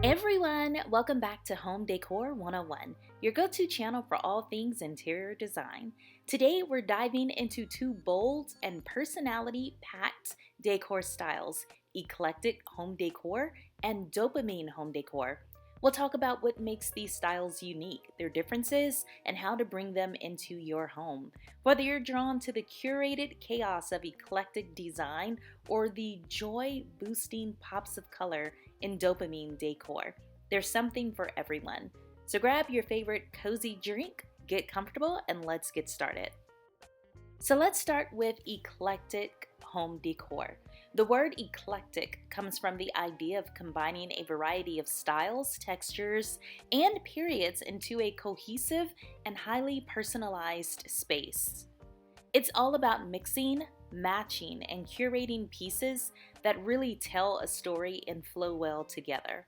Everyone, welcome back to Home Decor 101, your go-to channel for all things interior design. Today we're diving into two bold and personality-packed decor styles, Eclectic Home Decor and Dopamine Home Decor. We'll talk about what makes these styles unique, their differences, and how to bring them into your home. Whether you're drawn to the curated chaos of eclectic design or the joy-boosting pops of color in dopamine decor, there's something for everyone. So grab your favorite cozy drink, get comfortable, and let's get started. So let's start with eclectic home decor. The word eclectic comes from the idea of combining a variety of styles, textures, and periods into a cohesive and highly personalized space. It's all about mixing, matching, and curating pieces that really tell a story and flow well together.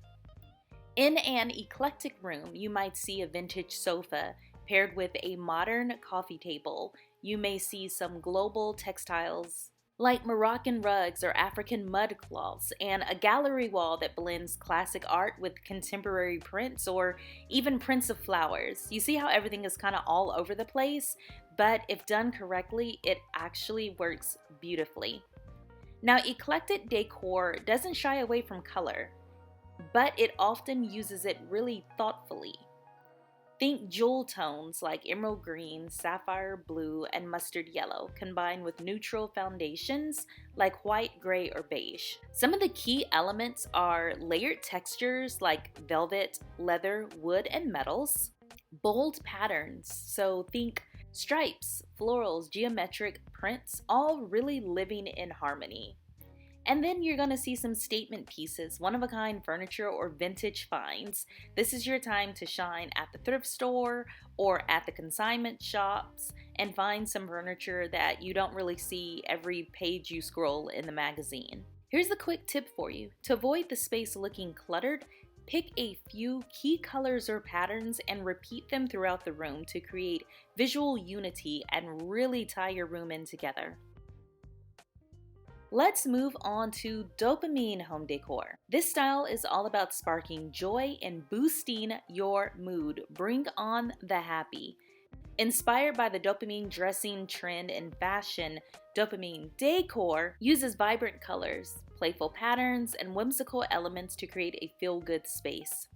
In an eclectic room, you might see a vintage sofa paired with a modern coffee table. You may see some global textiles like Moroccan rugs or African mud cloths, and a gallery wall that blends classic art with contemporary prints or even prints of flowers. You see how everything is kind of all over the place, but if done correctly, it actually works beautifully. Now, eclectic decor doesn't shy away from color, but it often uses it really thoughtfully. Think jewel tones like emerald green, sapphire blue, and mustard yellow, combined with neutral foundations like white, gray, or beige. Some of the key elements are layered textures like velvet, leather, wood, and metals. Bold patterns, so think stripes, florals, geometric prints, all really living in harmony. And then you're going to see some statement pieces, one-of-a-kind furniture or vintage finds. This is your time to shine at the thrift store or at the consignment shops and find some furniture that you don't really see every page you scroll in the magazine. Here's a quick tip for you. To avoid the space looking cluttered, pick a few key colors or patterns and repeat them throughout the room to create visual unity and really tie your room in together. Let's move on to dopamine home decor. This style is all about sparking joy and boosting your mood. Bring on the happy. Inspired by the dopamine dressing trend in fashion, dopamine decor uses vibrant colors, playful patterns, and whimsical elements to create a feel-good space.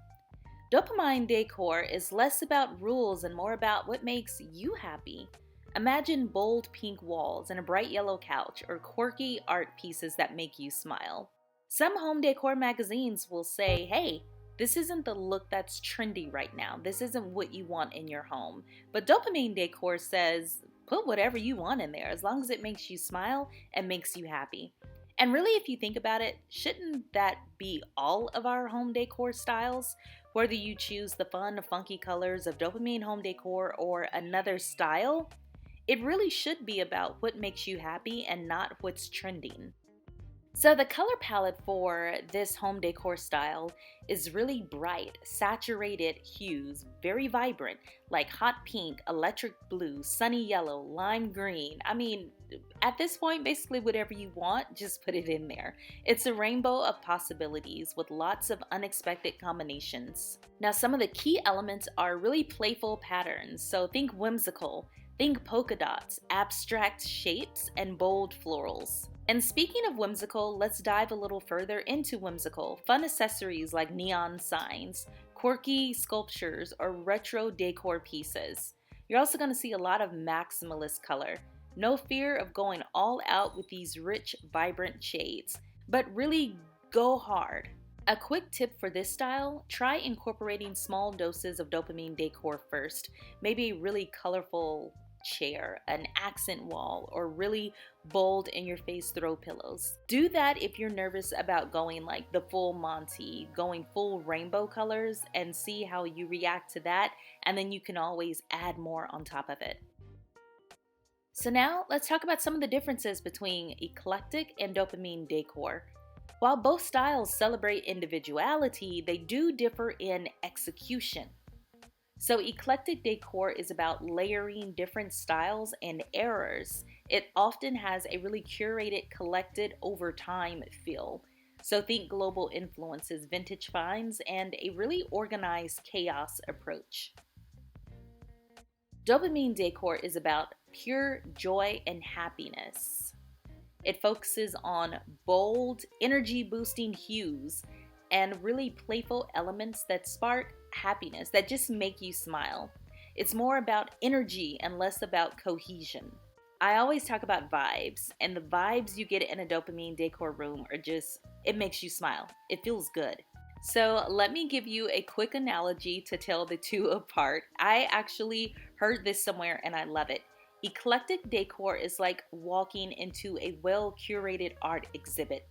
Dopamine decor is less about rules and more about what makes you happy. Imagine bold pink walls and a bright yellow couch or quirky art pieces that make you smile. Some home decor magazines will say, hey, this isn't the look that's trendy right now. This isn't what you want in your home. But dopamine decor says, put whatever you want in there as long as it makes you smile and makes you happy. And really, if you think about it, shouldn't that be all of our home decor styles? Whether you choose the fun, funky colors of dopamine home decor or another style, it really should be about what makes you happy and not what's trending. So the color palette for this home decor style is really bright, saturated hues, very vibrant, like hot pink, electric blue, sunny yellow, lime green. I mean, at this point, basically whatever you want, just put it in there. It's a rainbow of possibilities with lots of unexpected combinations. Now, some of the key elements are really playful patterns, so think whimsical. Think polka dots, abstract shapes, and bold florals. And speaking of whimsical, let's dive a little further into whimsical. Fun accessories like neon signs, quirky sculptures, or retro decor pieces. You're also going to see a lot of maximalist color. No fear of going all out with these rich, vibrant shades, but really go hard. A quick tip for this style, try incorporating small doses of dopamine decor first. Maybe a really colorful chair, an accent wall, or really bold in-your-face throw pillows. Do that if you're nervous about going like the full Monty, going full rainbow colors, and see how you react to that, and then you can always add more on top of it. So now let's talk about some of the differences between eclectic and dopamine decor. While both styles celebrate individuality, they do differ in execution. So eclectic decor is about layering different styles and eras. It often has a really curated, collected over time feel. So think global influences, vintage finds, and a really organized chaos approach. Dopamine decor is about pure joy and happiness. It focuses on bold, energy boosting hues and really playful elements that spark happiness, that just make you smile. It's more about energy and less about cohesion. I always talk about vibes, and the vibes you get in a dopamine decor room are just, it makes you smile. It feels good. So let me give you a quick analogy to tell the two apart. I actually heard this somewhere and I love it. Eclectic decor is like walking into a well-curated art exhibit.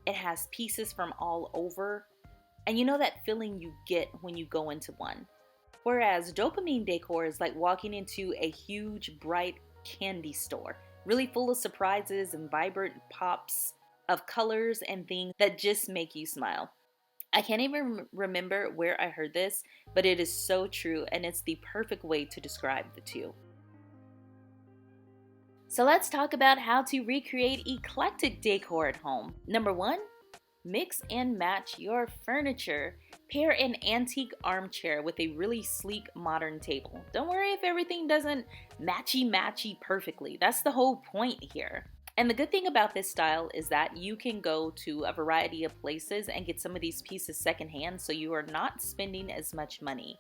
It has pieces from all over, and you know that feeling you get when you go into one. Whereas dopamine decor is like walking into a huge, bright candy store, really full of surprises and vibrant pops of colors and things that just make you smile. I can't even remember where I heard this, but it is so true, and it's the perfect way to describe the two. So let's talk about how to recreate eclectic decor at home. Number one, mix and match your furniture. Pair an antique armchair with a really sleek modern table. Don't worry if everything doesn't matchy perfectly. That's the whole point here. And the good thing about this style is that you can go to a variety of places and get some of these pieces secondhand, so you are not spending as much money.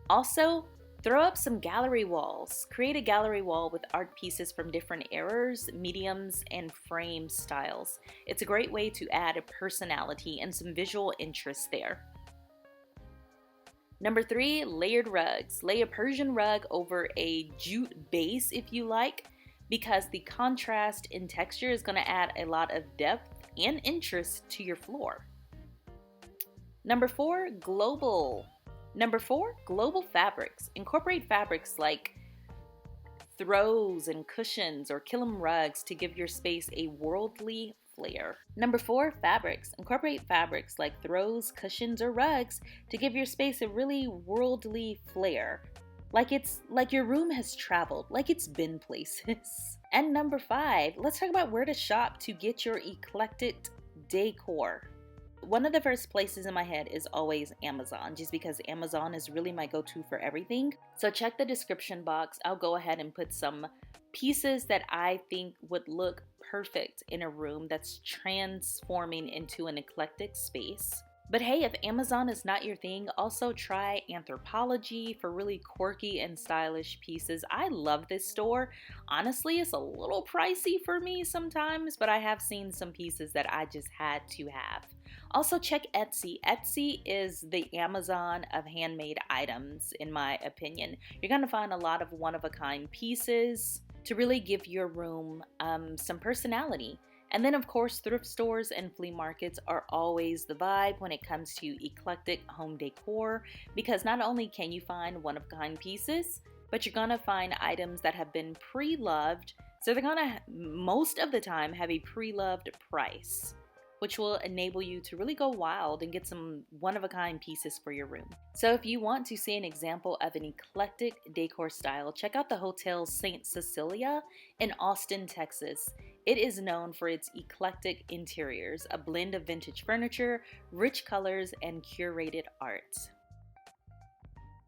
Also, throw up some gallery walls. Create a gallery wall with art pieces from different eras, mediums, and frame styles. It's a great way to add a personality and some visual interest there. Number three, layered rugs. Lay a Persian rug over a jute base if you like, because the contrast in texture is going to add a lot of depth and interest to your floor. Number four, global fabrics. Incorporate fabrics like throws and cushions or kilim rugs to give your space a worldly flair. Number four, fabrics. Incorporate fabrics like throws, cushions, or rugs to give your space a really worldly flair. Like your room has traveled, like it's been places. And number five, let's talk about where to shop to get your eclectic decor. One of the first places in my head is always Amazon, just because Amazon is really my go-to for everything. So check the description box. I'll go ahead and put some pieces that I think would look perfect in a room that's transforming into an eclectic space. But hey, if Amazon is not your thing, also try Anthropologie for really quirky and stylish pieces. I love this store. Honestly, it's a little pricey for me sometimes, but I have seen some pieces that I just had to have. Also check Etsy. Etsy is the Amazon of handmade items, in my opinion. You're going to find a lot of one-of-a-kind pieces to really give your room some personality. And then, of course, thrift stores and flea markets are always the vibe when it comes to eclectic home decor, because not only can you find one-of-a-kind pieces, but you're going to find items that have been pre-loved, so they're going to, most of the time, have a pre-loved price, which will enable you to really go wild and get some one-of-a-kind pieces for your room. So if you want to see an example of an eclectic decor style, check out the Hotel St. Cecilia in Austin, Texas. It is known for its eclectic interiors, a blend of vintage furniture, rich colors, and curated art.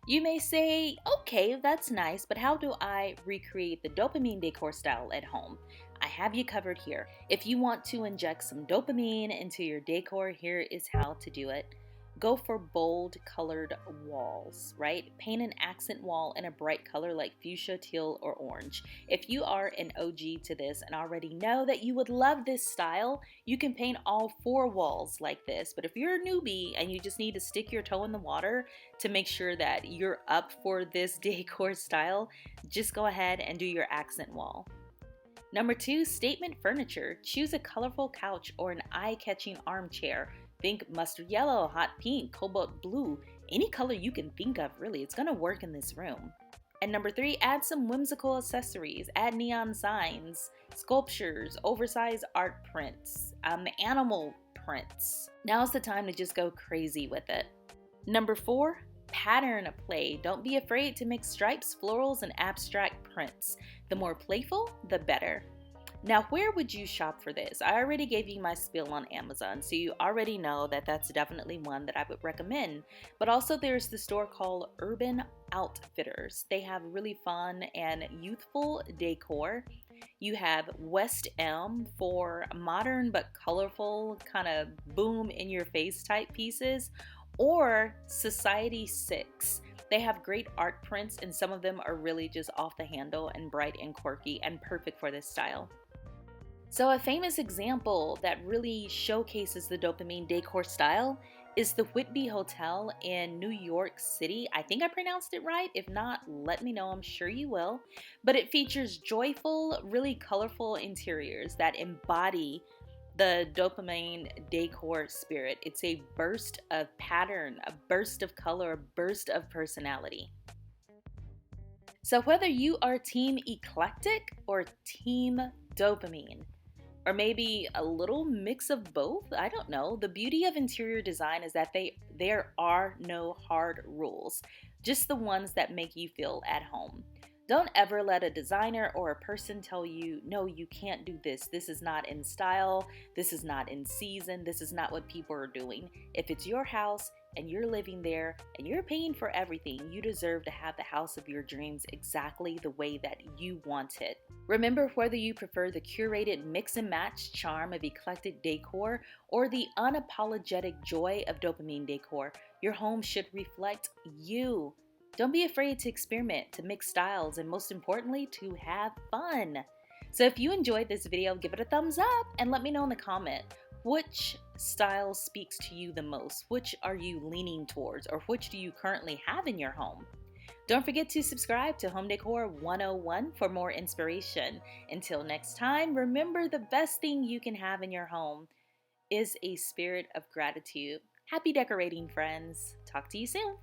You may say, okay, that's nice, but how do I recreate the dopamine decor style at home? I have you covered here. If you want to inject some dopamine into your decor, here is how to do it. Go for bold colored walls, right? Paint an accent wall in a bright color like fuchsia, teal, or orange. If you are an OG to this and already know that you would love this style, you can paint all 4 walls like this. But if you're a newbie and you just need to stick your toe in the water to make sure that you're up for this decor style, just go ahead and do your accent wall. Number 2, statement furniture. Choose a colorful couch or an eye-catching armchair. Think mustard yellow, hot pink, cobalt blue, any color you can think of, really. It's gonna work in this room. And number 3, add some whimsical accessories. Add neon signs, sculptures, oversized art prints, animal prints. Now's the time to just go crazy with it. Number 4, pattern play. Don't be afraid to mix stripes, florals, and abstract prints. The more playful, the better. Now, where would you shop for this? I already gave you my spiel on Amazon, so you already know that that's definitely one that I would recommend. But also, there's the store called Urban Outfitters. They have really fun and youthful decor. You have West M for modern but colorful, kind of boom in your face type pieces, or Society 6. They have great art prints, and some of them are really just off the handle and bright and quirky and perfect for this style. So, a famous example that really showcases the dopamine decor style is the Whitby Hotel in New York City. I think I pronounced it right. If not, let me know. I'm sure you will. But it features joyful, really colorful interiors that embody the dopamine decor spirit. It's a burst of pattern, a burst of color, a burst of personality. So, whether you are team eclectic or team dopamine, or maybe a little mix of both, I don't know. The beauty of interior design is that there are no hard rules, just the ones that make you feel at home. Don't ever let a designer or a person tell you, no, you can't do this. This is not in style. This is not in season. This is not what people are doing. If it's your house and you're living there and you're paying for everything, you deserve to have the house of your dreams exactly the way that you want it. Remember, whether you prefer the curated mix and match charm of eclectic decor or the unapologetic joy of dopamine decor, your home should reflect you. Don't be afraid to experiment, to mix styles, and most importantly, to have fun. So if you enjoyed this video, give it a thumbs up and let me know in the comment which style speaks to you the most. Which are you leaning towards, or which do you currently have in your home? Don't forget to subscribe to Home Decor 101 for more inspiration. Until next time, remember, the best thing you can have in your home is a spirit of gratitude. Happy decorating, friends. Talk to you soon.